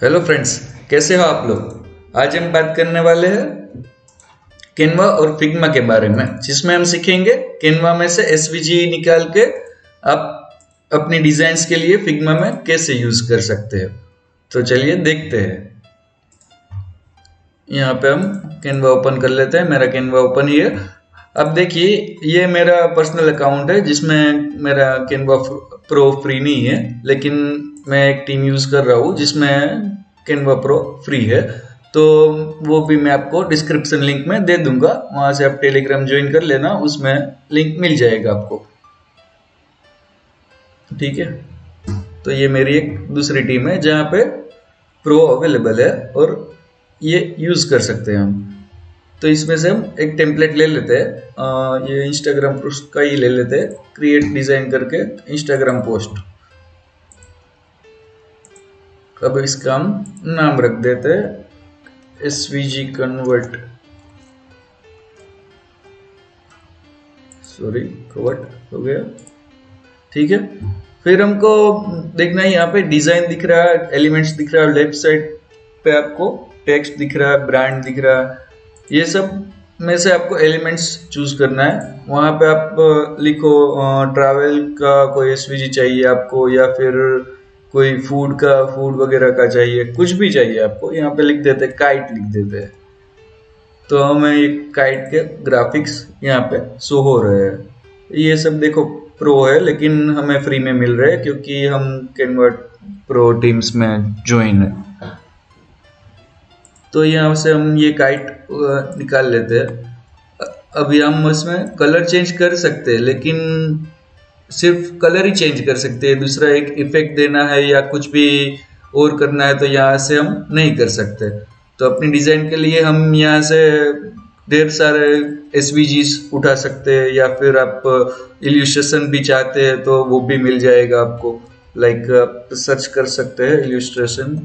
Hello friends, कैसे हो आप लोग। आज हम बात करने वाले हैं कैनवा और फिग्मा के बारे में, जिसमें हम सीखेंगे कैनवा में से एसवीजी निकाल के आप अपनी डिजाइन्स के लिए फिग्मा में कैसे यूज कर सकते हो। तो चलिए देखते हैं। यहाँ पे हम कैनवा ओपन कर लेते हैं। मेरा कैनवा ओपन ही है। अब देखिए, ये मेरा पर्सनल अकाउंट है जिसमें मेरा कैनवा प्रो फ्री नहीं है, लेकिन मैं एक टीम यूज कर रहा हूँ जिसमें कैनवा प्रो फ्री है। तो वो भी मैं आपको डिस्क्रिप्शन लिंक में दे दूंगा, वहां से आप टेलीग्राम ज्वाइन कर लेना, उसमें लिंक मिल जाएगा आपको। ठीक है, तो ये मेरी एक दूसरी टीम है जहाँ पे प्रो अवेलेबल है और ये यूज कर सकते हैं हम। तो इसमें से हम एक टेम्पलेट ले लेते हैं, ये इंस्टाग्राम पोस्ट का ही ले लेते हैं, क्रिएट डिजाइन करके इंस्टाग्राम पोस्ट। अब इसका हम नाम रख देते हैं एसवीजी कन्वर्ट, सॉरी कन्वर्ट हो गया। ठीक है, फिर हमको देखना है, यहाँ पे डिजाइन दिख रहा है, एलिमेंट्स दिख रहा है, लेफ्ट साइड पे आपको टेक्स्ट दिख रहा है, ब्रांड दिख रहा है। ये सब में से आपको एलिमेंट्स चूज करना है। वहां पे आप लिखो ट्रैवल का कोई एसवीजी चाहिए आपको, या फिर कोई फूड वगैरह का चाहिए, कुछ भी चाहिए आपको। यहाँ पे लिख देते हैं काइट, लिख देते हैं। तो हमें ये काइट के ग्राफिक्स यहाँ पे शो हो रहे हैं। ये सब देखो प्रो है, लेकिन हमें फ्री में मिल रहे हैं क्योंकि हम कैनवा प्रो टीम्स में ज्वाइन है। तो यहाँ से हम ये काइट निकाल लेते हैं। अभी हम इसमें कलर चेंज कर सकते हैं, लेकिन सिर्फ कलर ही चेंज कर सकते हैं। दूसरा एक इफेक्ट देना है या कुछ भी और करना है तो यहाँ से हम नहीं कर सकते। तो अपनी डिजाइन के लिए हम यहाँ से ढेर सारे एसवीजीज उठा सकते हैं, या फिर आप इल्यूस्ट्रेशन भी चाहते हैं तो वो भी मिल जाएगा आपको। लाइक आप सर्च कर सकते हैं इल्यूस्ट्रेशन,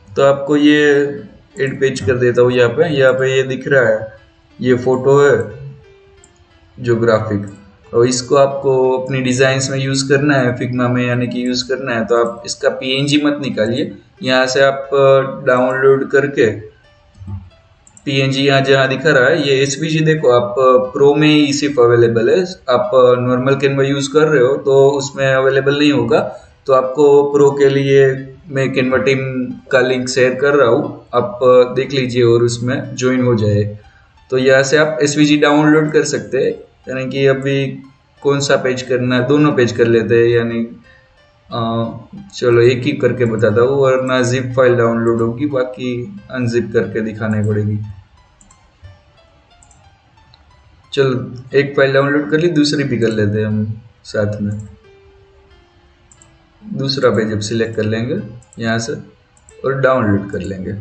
तो आपको ये एड पेज कर देता हूँ। यहाँ पे ये दिख रहा है, ये फोटो है जो ग्राफिक, और इसको आपको अपनी डिजाइन्स में यूज करना है, फिग्मा में यानी कि यूज करना है। तो आप इसका पीएनजी मत निकालिए, यहाँ से आप डाउनलोड करके पीएनजी यहाँ जहाँ दिखा रहा है ये एसवीजी देखो, आप प्रो में ही सिर्फ अवेलेबल है। आप नॉर्मल कैनवा यूज कर रहे हो तो उसमें अवेलेबल नहीं होगा। तो आपको प्रो के लिए मैं कैनवा टीम का लिंक शेयर कर रहा हूँ, आप देख लीजिए और उसमें ज्वाइन हो जाए। तो यहाँ से आप एसवीजी डाउनलोड कर सकते हैं। यानी कि अभी कौन सा पेज करना है, दोनों पेज कर लेते हैं। यानी चलो एक ही करके बताता हूँ, वरना जिप फाइल डाउनलोड होगी, बाकी अनजिप करके दिखानी पड़ेगी। चलो एक फाइल डाउनलोड कर ली, दूसरी भी कर लेते हैं हम साथ में। दूसरा पेज अब सिलेक्ट कर लेंगे यहाँ से और डाउनलोड कर लेंगे।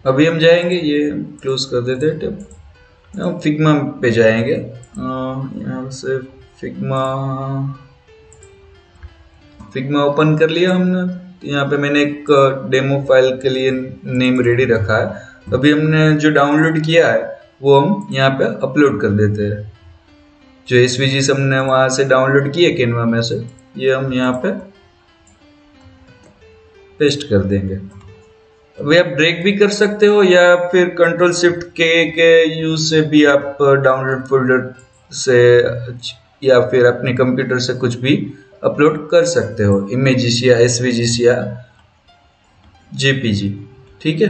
अभी हम जाएंगे, ये क्लोज कर देते हैं टैब, फिग्मा पे जाएंगे। यहाँ से फिग्मा ओपन कर लिया हमने। यहाँ पे मैंने एक डेमो फाइल के लिए नेम रेडी रखा है। अभी हमने जो डाउनलोड किया है वो हम यहाँ पे अपलोड कर देते हैं। जो एसवीजी हमने वहां से डाउनलोड किए कैनवा में से, ये हम यहाँ पे पेस्ट कर देंगे। अभी आप ड्रैग भी कर सकते हो, या फिर कंट्रोल शिफ्ट के यूज से भी आप डाउनलोड फोल्डर से या फिर अपने कंप्यूटर से कुछ भी अपलोड कर सकते हो, इमेजेस या एसवीजीस या जेपीजी। ठीक है,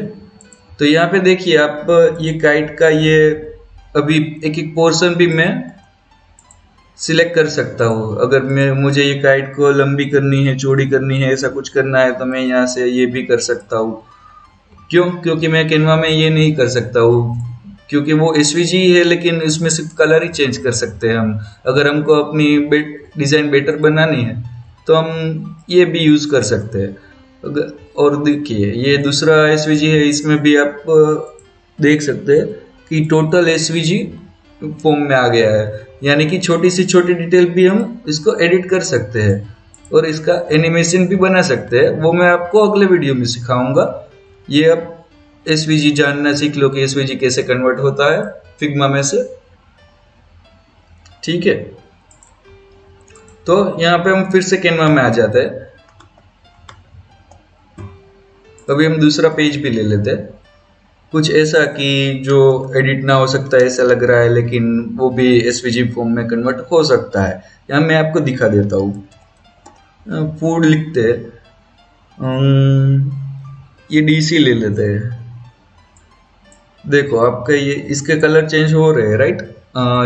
तो यहाँ पे देखिए आप ये काइट का ये अभी एक एक पोर्शन भी मैं सिलेक्ट कर सकता हूँ। अगर मुझे ये काइट को लंबी करनी है, चौड़ी करनी है, ऐसा कुछ करना है तो मैं यहाँ से ये भी कर सकता हूँ। क्यों? क्योंकि मैं कैनवा में ये नहीं कर सकता हूँ, क्योंकि वो एसवीजी है, लेकिन इसमें सिर्फ कलर ही चेंज कर सकते हैं हम। अगर हमको अपनी डिजाइन बेटर बनानी है तो हम ये भी यूज कर सकते हैं। और देखिए ये दूसरा एसवीजी है, इसमें भी आप देख सकते हैं कि टोटल एसवीजी फॉर्म में आ गया है। यानी कि छोटी से छोटी डिटेल भी हम इसको एडिट कर सकते हैं और इसका एनिमेशन भी बना सकते हैं। वो मैं आपको अगले वीडियो में सिखाऊंगा। ये अब एसवीजी जानना सीख लो कि एसवीजी कैसे कन्वर्ट होता है फिग्मा में से। ठीक है, तो यहाँ पे हम फिर से कैनवा में आ जाते हैं। अभी हम दूसरा पेज भी ले लेते हैं, कुछ ऐसा कि जो एडिट ना हो सकता है ऐसा लग रहा है, लेकिन वो भी एसवीजी फॉर्म में कन्वर्ट हो सकता है। यहाँ मैं आपको दिखा देता हूँ। फूड लिखते हैं, ये डीसी ले लेते हैं। देखो आपका ये इसके कलर चेंज हो रहे हैं, राइट।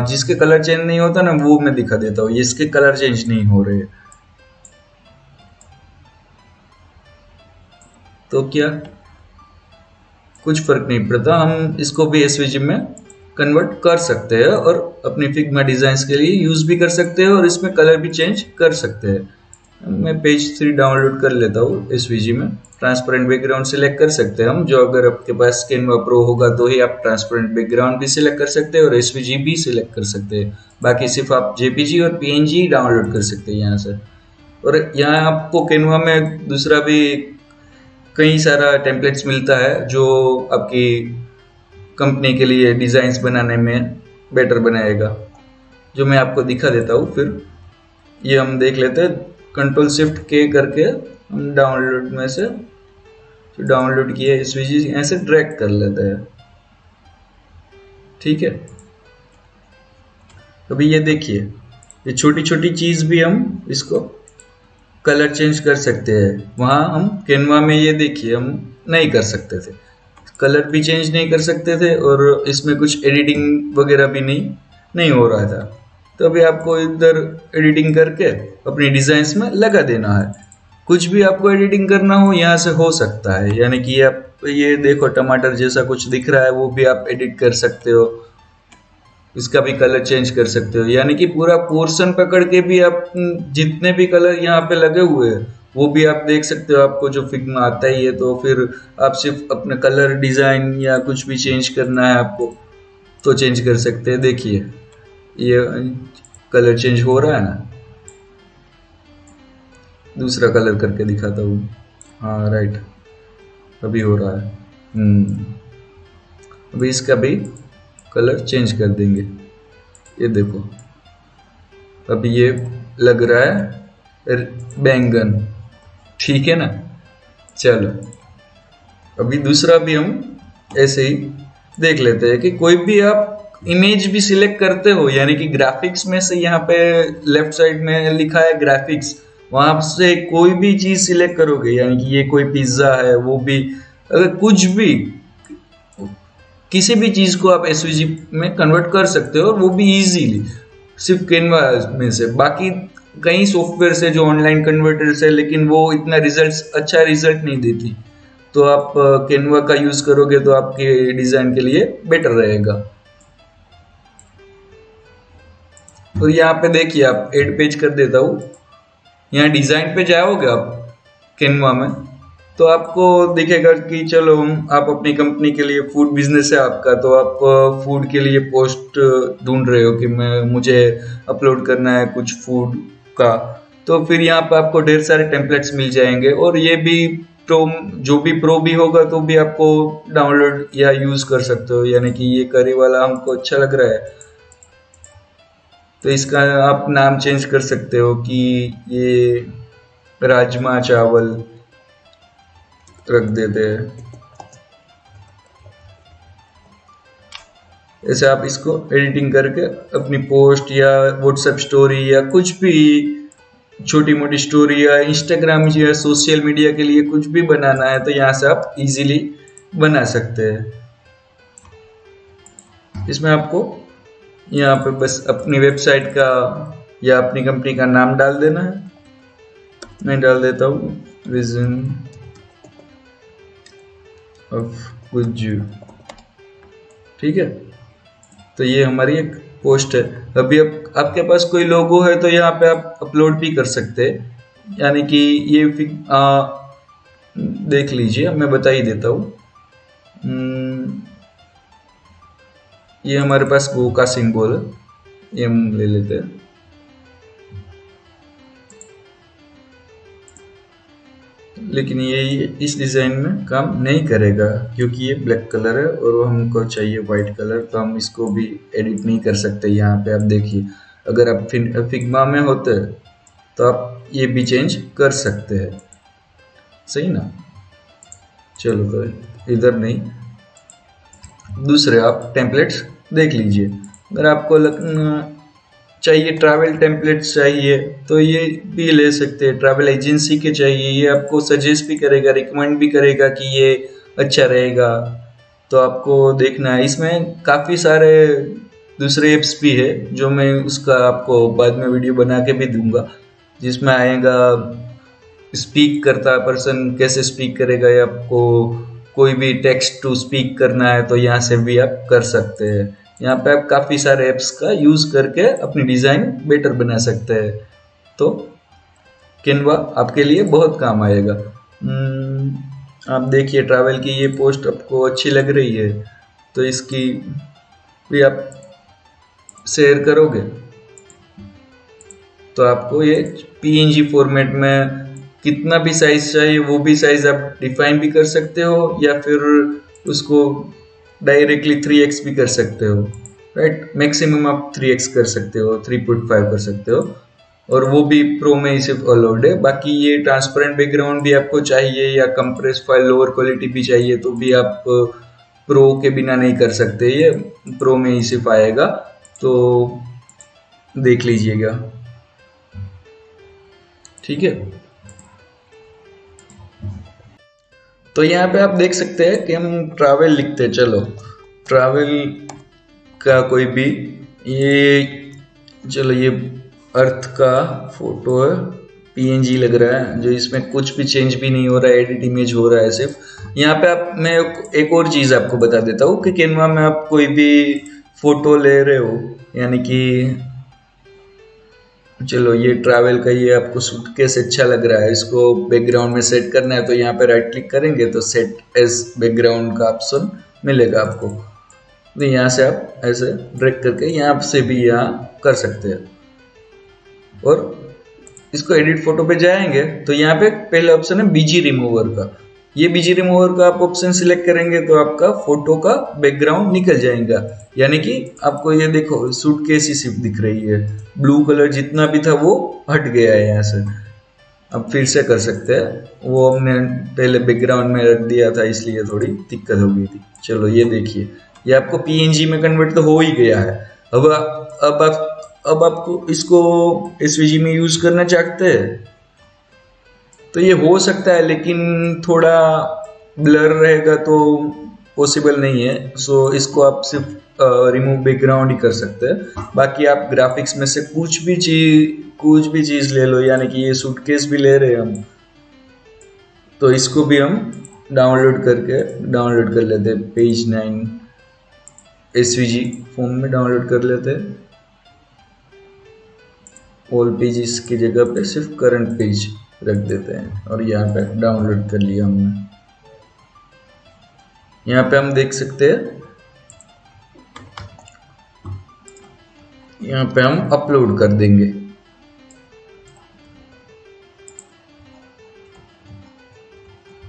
जिसके कलर चेंज नहीं होता ना वो मैं दिखा देता हूँ, इसके कलर चेंज नहीं हो रहे। तो क्या कुछ फर्क नहीं पड़ता, हम इसको भी एसवीजी में कन्वर्ट कर सकते हैं और अपनी फिग्मा डिजाइन्स के लिए यूज भी कर सकते हैं और इसमें कलर भी चेंज कर सकते हैं। मैं पेज 3 डाउनलोड कर लेता हूँ एसवीजी में। ट्रांसपेरेंट बैकग्राउंड सिलेक्ट कर सकते हैं हम, जो अगर आपके पास कैनवा प्रो होगा तो ही आप ट्रांसपेरेंट बैकग्राउंड भी सिलेक्ट कर सकते हैं और एसवीजी भी सिलेक्ट कर सकते हैं। बाकी सिर्फ आप जेपीजी और पीएनजी डाउनलोड कर सकते हैं यहाँ से। और यहाँ आपको कैनवा में दूसरा भी कई सारा टेम्पलेट्स मिलता है जो आपकी कंपनी के लिए डिज़ाइंस बनाने में बेटर बनाएगा, जो मैं आपको दिखा देता हूँ। फिर ये हम देख लेते हैं, कंट्रोल शिफ्ट के करके हम डाउनलोड में से जो डाउनलोड किया है एसवीजी ऐसे ड्रैग कर लेते हैं। ठीक है, अभी ये देखिए, ये छोटी छोटी चीज़ भी हम इसको कलर चेंज कर सकते हैं। वहाँ हम कैनवा में ये देखिए हम नहीं कर सकते थे, कलर भी चेंज नहीं कर सकते थे और इसमें कुछ एडिटिंग वगैरह भी नहीं हो रहा था। तो अभी आपको इधर एडिटिंग करके अपनी डिज़ाइंस में लगा देना है। कुछ भी आपको एडिटिंग करना हो यहाँ से हो सकता है, यानी कि आप ये देखो टमाटर जैसा कुछ दिख रहा है वो भी आप एडिट कर सकते हो, इसका भी कलर चेंज कर सकते हो। यानी कि पूरा पोर्शन पकड़ के भी आप जितने भी कलर यहाँ पे लगे हुए हैं वो भी आप देख सकते हो। आपको जो फिग्मा आता ही है तो फिर आप सिर्फ अपने कलर डिज़ाइन या कुछ भी चेंज करना है आपको तो चेंज कर सकते हैं। देखिए ये कलर चेंज हो रहा है ना, दूसरा कलर करके दिखाता हूँ। हाँ राइट, अभी हो रहा है। अभी इसका भी कलर चेंज कर देंगे। ये देखो अभी ये लग रहा है बैंगन, ठीक है ना। चलो अभी दूसरा भी हम ऐसे ही देख लेते हैं कि कोई भी आप इमेज भी सिलेक्ट करते हो, यानी कि ग्राफिक्स में से यहाँ पे लेफ्ट साइड में लिखा है ग्राफिक्स, वहां से कोई भी चीज सिलेक्ट करोगे, यानी कि ये कोई पिज्जा है वो भी, अगर कुछ भी किसी भी चीज को आप एसवीजी में कन्वर्ट कर सकते हो और वो भी इजीली सिर्फ कैनवा में से। बाकी कई सॉफ्टवेयर से जो ऑनलाइन कन्वर्टर्स है लेकिन वो इतना अच्छा रिजल्ट नहीं देती, तो आप कैनवा का यूज करोगे तो आपके डिजाइन के लिए बेटर रहेगा। तो यहाँ पे देखिए आप एड पेज कर देता हूँ, यहाँ डिजाइन पे जाओगे आप कैनवा में तो आपको दिखेगा कि चलो आप अपनी कंपनी के लिए, फूड बिजनेस है आपका तो आप फूड के लिए पोस्ट ढूंढ रहे हो कि मुझे अपलोड करना है कुछ फूड का, तो फिर यहाँ पे आपको ढेर सारे टेम्पलेट्स मिल जाएंगे। और ये भी प्रो, जो भी प्रो भी होगा तो भी आपको डाउनलोड या यूज कर सकते हो। यानी कि ये करी वाला हमको अच्छा लग रहा है तो इसका आप नाम चेंज कर सकते हो कि ये राजमा चावल रख देते हैं। ऐसे आप इसको एडिटिंग करके अपनी पोस्ट या व्हाट्सएप स्टोरी या कुछ भी छोटी मोटी स्टोरी या इंस्टाग्राम या सोशल मीडिया के लिए कुछ भी बनाना है तो यहाँ से आप इजीली बना सकते हैं। इसमें आपको यहाँ पे बस अपनी वेबसाइट का या अपनी कंपनी का नाम डाल देना है। मैं डाल देता हूँ विजन ऑफ गुज्जू, ठीक है। तो ये हमारी एक पोस्ट है। अभी आपके पास कोई लोगो है तो यहाँ पे आप अपलोड भी कर सकते हैं। यानी कि ये देख लीजिए, मैं बता ही देता हूँ। ये हमारे पास गो का सिंबल है, ये हम ले लेते हैं। लेकिन ये इस डिज़ाइन में काम नहीं करेगा क्योंकि ये ब्लैक कलर है और हमको चाहिए वाइट कलर, तो हम इसको भी एडिट नहीं कर सकते। यहाँ पे आप देखिए, अगर आप फिग्मा में होते तो आप ये भी चेंज कर सकते हैं, सही ना। चलो तो इधर नहीं, दूसरे आप टेम्पलेट्स देख लीजिए। अगर आपको चाहिए ट्रैवल टेम्पलेट्स चाहिए तो ये भी ले सकते हैं। ट्रैवल एजेंसी के चाहिए, ये आपको सजेस्ट भी करेगा, रिकमेंड भी करेगा कि ये अच्छा रहेगा, तो आपको देखना है। इसमें काफ़ी सारे दूसरे ऐप्स भी है जो मैं उसका आपको बाद में वीडियो बना के भी दूंगा, जिसमें आएगा स्पीक करता पर्सन कैसे स्पीक करेगा, या आपको कोई भी टेक्स्ट टू स्पीक करना है तो यहाँ से भी आप कर सकते हैं। यहाँ पे आप काफ़ी सारे ऐप्स का यूज़ करके अपनी डिज़ाइन बेटर बना सकते हैं। तो कैनवा आपके लिए बहुत काम आएगा। आप देखिए ट्रैवल की ये पोस्ट आपको अच्छी लग रही है तो इसकी भी आप शेयर करोगे तो आपको ये पीएनजी फॉर्मेट में कितना भी साइज चाहिए वो भी साइज आप डिफाइन भी कर सकते हो, या फिर उसको डायरेक्टली 3x भी कर सकते हो, राइट। मैक्सिमम आप 3x कर सकते हो, 3.5 कर सकते हो, और वो भी प्रो में ही सिर्फ अलाउड है। बाकी ये ट्रांसपेरेंट बैकग्राउंड भी आपको चाहिए या कंप्रेस फाइल लोअर क्वालिटी भी चाहिए तो भी आप प्रो के बिना नहीं कर सकते, ये प्रो में ही सिर्फ आएगा, तो देख लीजिएगा, ठीक है। तो यहाँ पे आप देख सकते हैं कि हम ट्रैवल लिखते हैं। चलो ट्रैवल का कोई भी ये, चलो ये अर्थ का फोटो है, पीएनजी लग रहा है, जो इसमें कुछ भी चेंज भी नहीं हो रहा है, एडिट इमेज हो रहा है सिर्फ। यहाँ पे आप मैं एक और चीज़ आपको बता देता हूँ कि कैनवा में आप कोई भी फोटो ले रहे हो, यानी कि चलो ये ट्रैवल का ये आपको सूटकेस अच्छा लग रहा है, इसको बैकग्राउंड में सेट करना है तो यहाँ पे राइट क्लिक करेंगे तो सेट एज बैकग्राउंड का ऑप्शन मिलेगा आपको। तो यहाँ से आप ऐसे ड्रैग करके यहाँ से भी यहाँ कर सकते हैं। और इसको एडिट फोटो पे जाएंगे तो यहाँ पे पहला ऑप्शन है बीजी रिमूवर का। ये बीजी रिमूवर का आप ऑप्शन सिलेक्ट करेंगे तो आपका फोटो का बैकग्राउंड निकल जाएगा, यानी कि आपको ये देखो सूटकेस ही सिर्फ दिख रही है, ब्लू कलर जितना भी था वो हट गया है यहाँ से। अब फिर से कर सकते हैं, वो हमने पहले बैकग्राउंड में रख दिया था इसलिए थोड़ी दिक्कत हो गई थी। चलो ये देखिए ये आपको पीएनजी में कन्वर्ट तो हो ही गया है। अब आपको इसको एसवीजी में यूज करना चाहते हैं तो ये हो सकता है, लेकिन थोड़ा ब्लर रहेगा तो पॉसिबल नहीं है। सो इसको आप सिर्फ रिमूव बैकग्राउंड ही कर सकते हैं। बाकी आप ग्राफिक्स में से कुछ भी चीज ले लो, यानी कि ये सूटकेस भी ले रहे हैं हम तो इसको भी हम डाउनलोड कर लेते हैं। पेज 9 एसवीजी फॉर्म में डाउनलोड कर लेते हैं। ऑल पेजेस की जगह पे सिर्फ करंट पेज रख देते हैं और यहाँ पे डाउनलोड कर लिया हमने। यहाँ पे हम देख सकते हैं, यहाँ पे हम अपलोड कर देंगे।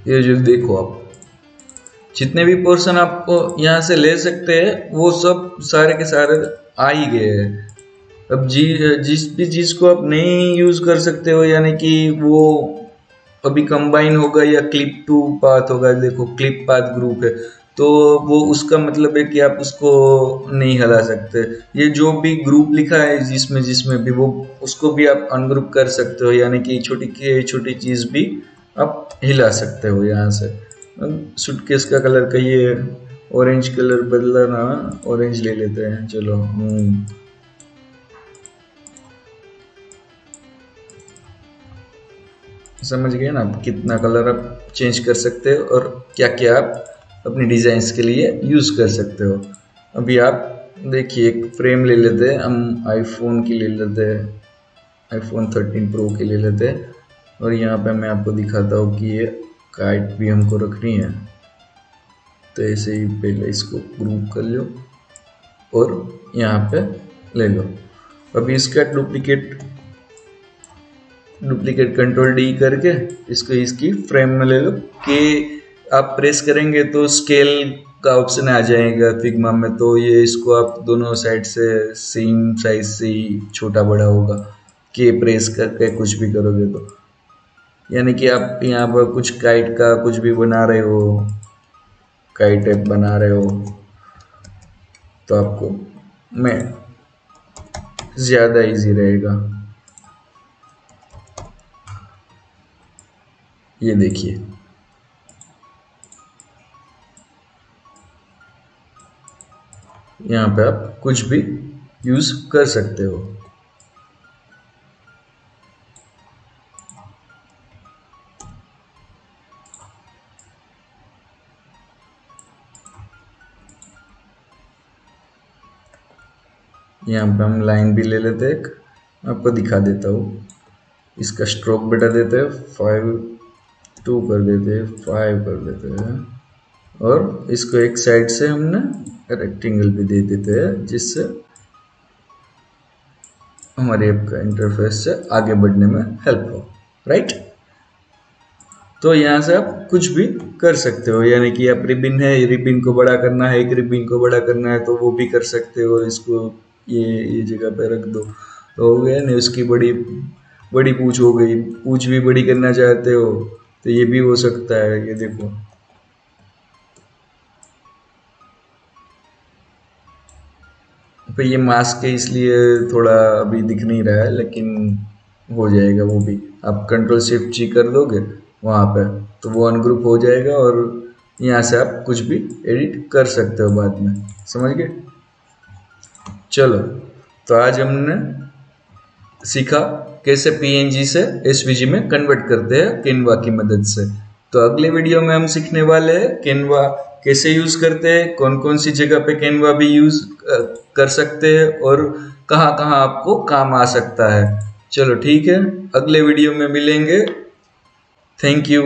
ये जो देखो आप जितने भी पोर्शन आपको यहाँ से ले सकते हैं वो सब सारे के सारे आ ही गए हैं। अब जिस भी चीज को आप नहीं यूज कर सकते हो, यानी कि वो अभी कंबाइन होगा या क्लिप टू पाथ होगा, देखो क्लिप पाथ ग्रुप है तो वो उसका मतलब है कि आप उसको नहीं हिला सकते। ये जो भी ग्रुप लिखा है जिसमें भी वो उसको भी आप अनग्रुप कर सकते हो, यानी कि छोटी चीज भी आप हिला सकते हो यहाँ से। सूटकेस का कलर का ये ऑरेंज कलर बदला ना, ऑरेंज ले लेते हैं। चलो समझ गए ना आप कितना कलर आप चेंज कर सकते हो और क्या क्या आप अपनी डिजाइन्स के लिए यूज कर सकते हो। अभी आप देखिए एक फ्रेम ले लेते हैं, हम आईफोन की ले लेते हैं, आईफोन 13 प्रो की ले लेते हैं। और यहाँ पे मैं आपको दिखाता हूँ कि ये काइट भी हमको रखनी है तो ऐसे ही पहले इसको ग्रुप कर लो और यहाँ पे ले लो। अभी इसका डुप्लीकेट कंट्रोल डी करके इसको इसकी फ्रेम में ले लो। कि आप प्रेस करेंगे तो स्केल का ऑप्शन आ जाएगा फिग्मा में, तो ये इसको आप दोनों साइड से सेम साइज से ही छोटा बड़ा होगा। के प्रेस करके कुछ भी करोगे तो, यानी कि आप यहाँ पर कुछ काइट का कुछ भी बना रहे हो, काइट ऐप बना रहे हो, तो आपको मैं ज़्यादा इजी रहेगा। ये देखिए, यहाँ पे आप कुछ भी यूज़ कर सकते हो। यहाँ पे हम लाइन भी ले लेते हैं, आपको दिखा देता हूँ। इसका स्ट्रोक बढ़ा देते हैं, 5 कर देते हैं, 5 कर देते हैं, और इसको एक साइड से हमने रेक्टेंगल भी दे देते हैं, जिससे हमारे ऐप का इंटरफेस से आगे बढ़ने में हेल्प हो, राइट। तो यहाँ से आप कुछ भी कर सकते हो, यानी कि आप रिबिन है, रिबिन को बड़ा करना है, एक रिबिन को बड़ा करना है तो वो भी कर सकते हो। इसको ये जगह पे रख दो तो हो गया। नहीं, उसकी बड़ी बड़ी पूंछ हो गई, पूंछ भी बड़ी करना चाहते हो तो ये भी हो सकता है। ये देखो, तो ये मास्क है इसलिए थोड़ा अभी दिख नहीं रहा है, लेकिन हो जाएगा वो भी। आप कंट्रोल शिफ्ट जी कर दोगे वहाँ पे तो वो अनग्रुप हो जाएगा, और यहाँ से आप कुछ भी एडिट कर सकते हो बाद में। समझ गए? चलो, तो आज हमने सीखा कैसे पीएनजी से एसवीजी में कन्वर्ट करते हैं कैनवा की मदद से। तो अगले वीडियो में हम सीखने वाले हैं कैनवा कैसे यूज करते हैं, कौन कौन सी जगह पे कैनवा भी यूज कर सकते हैं, और कहाँ कहाँ आपको काम आ सकता है। चलो ठीक है, अगले वीडियो में मिलेंगे। Thank you.